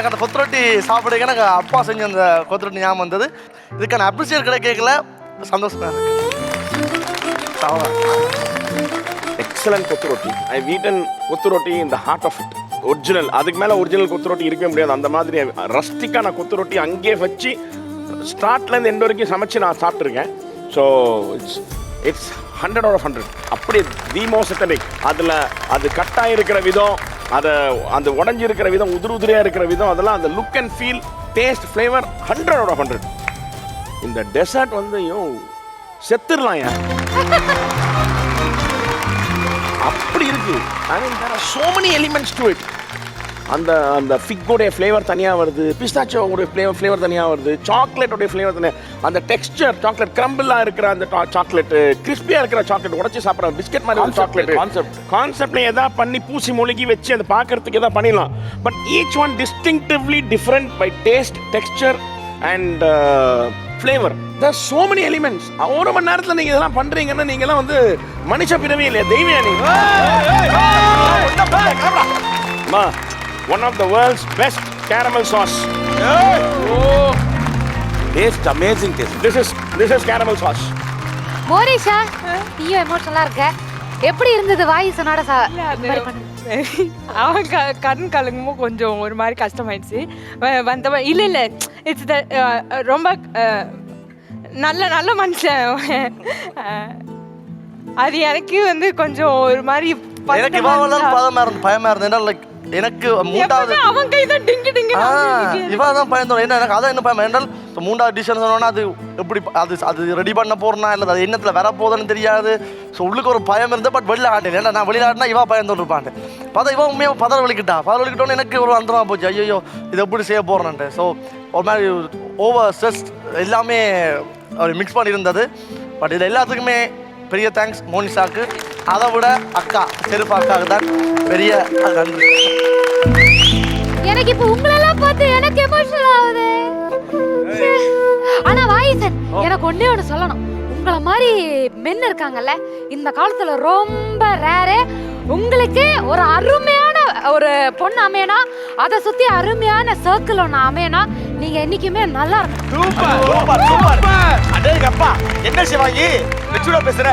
எனக்கு அந்த கொத்துரொட்டி சாப்பிடுங்க எனக்கு அப்பா செஞ்ச அந்த கொத்துரொட்டி ஞாபகம் வந்தது. இதுக்கான அப்ரிசியேட் கிடைக்கல, சந்தோஷமா இருக்கு. Excellent kottu roti. I eaten kottu roti in the heart of it. Original, அதுக்கு மேலே ஒரிஜினல் கொத்துரொட்டி இருக்கவே முடியாது. அந்த மாதிரி ரஸ்டிக்கான கொத்துரொட்டி அங்கேயே வச்சு ஸ்டார்ட்லேருந்து எண்ட் வரைக்கும் சமைச்சு நான் சாப்பிட்ருக்கேன். So it's 100 out of 100. அப்படியே தி மோஸ்ட் அத்தன்டிக். அதில் அது கட்டாக இருக்கிற விதம், அதை அந்த உடஞ்சி இருக்கிற விதம், உதிரியாக இருக்கிற விதம், அதெல்லாம் அந்த look and feel, taste, flavour 100 out of 100. இந்த டெசர்ட் வந்து செத்துடலாம் ஏன் அப்படி இருக்கு. I mean there are so many elements to it. அந்த அந்த ஃபிக்கோடைய ஃப்ளேவர் தனியாக வருது, பிஸ்தாச்சோடைய ஃப்ளேவர் தனியாக வருது, சாக்லேட்டோடைய ஃப்ளேவர் தனியாக, அந்த டெக்ஸ்டர், சாக்லேட் கிரம்பிளாக இருக்கிற அந்த சாக்லேட், கிறிஸ்பியாக இருக்கிற சாக்லேட், உடச்சி சாப்பிட்ற பிஸ்கெட் மாதிரி ஒரு சாக்லேட் கான்செப்ட்ல எதாவது பண்ணி பூசி மொழிகி வச்சு அதை பார்க்கறதுக்கு எதாவது பண்ணிடலாம். But each one distinctively different by taste, texture and flavour. There are so many elements. ஒரு மணி நேரத்தில் நீங்கள் இதெல்லாம் பண்ணுறீங்கன்னா நீங்கள்லாம் வந்து மனுஷ பிறவி இல்லையா, தெய்வம் நீங்க. One of the world's best caramel sauce. Taste amazing taste. This is caramel sauce. Monisha, நீயும் எமோஷனலா இருக்க. எப்படி இருந்தது வாயிசனோட அவன் கண் கலங்குமோ கொஞ்சம் ஒரு மாதிரி கஷ்டமாயிடுச்சு. வந்தவன் இல்லை இட்ஸ் ரொம்ப நல்ல மனுஷன். அது எனக்கு வந்து கொஞ்சம் ஒரு மாதிரி எனக்கு பயமா இருந்தது. லைக் எனக்கு மூன்றாவது அவன் கை தான் டிங்கு டிங்கு இவன் தான் பயந்தோம். என்ன எனக்கு அதான் என்ன பயம் என்றால் மூன்றாவது டிஷன் சொன்னோன்னா அது எப்படி அது ரெடி பண்ண போறனா இல்லை அது என்னத்தில் வர போதுன்னு தெரியாது. ஸோ உள்ளுக்கு ஒரு பயம் இருந்தது. பட் வெளில ஆட்டேன். ஏன்னா நான் வெளியிலாட்டினா இவா பயந்தோன்னு இருப்பான். பார்த்தா இவன் உண்மையாக பதற வலிக்கிட்டோன்னு எனக்கு ஒரு அந்தரமாக போச்சு. ஐயோ இது எப்படி செய்ய போகிறேன்ட்டு. ஸோ ஒரு மாதிரி ஓவர் ஸ்ட்ரெஸ் எல்லாமே அவர் மிக்ஸ் பண்ணியிருந்தது. பட் இதில் எல்லாத்துக்குமே பெரிய தேங்க்ஸ் மோனிஷாக்கு. அதை விட அக்கா செருப்பு அக்காவுக்கு தான் பெரிய நன்றி. எனக்கு இப்போ உங்களெல்லாம் பார்த்து எனக்கு எமோஷனல் ஆகுது. ஆனா வாயிசன், எனக்கு ஒண்ணு சொல்லணும். உங்களை மாதிரி மென் இருக்காங்கல்ல இந்த காலத்துல ரொம்ப ரேரு. உங்களுக்கு ஒரு அருமையான ஒரு பொண்ணு அமையனா, அதை சுத்தி அருமையான சர்க்கிள் ஒன்று அமையனா, நீங்க என்னைக்குமே நல்லா இருக்கும். என்ன சிவாங்கி பேசுற?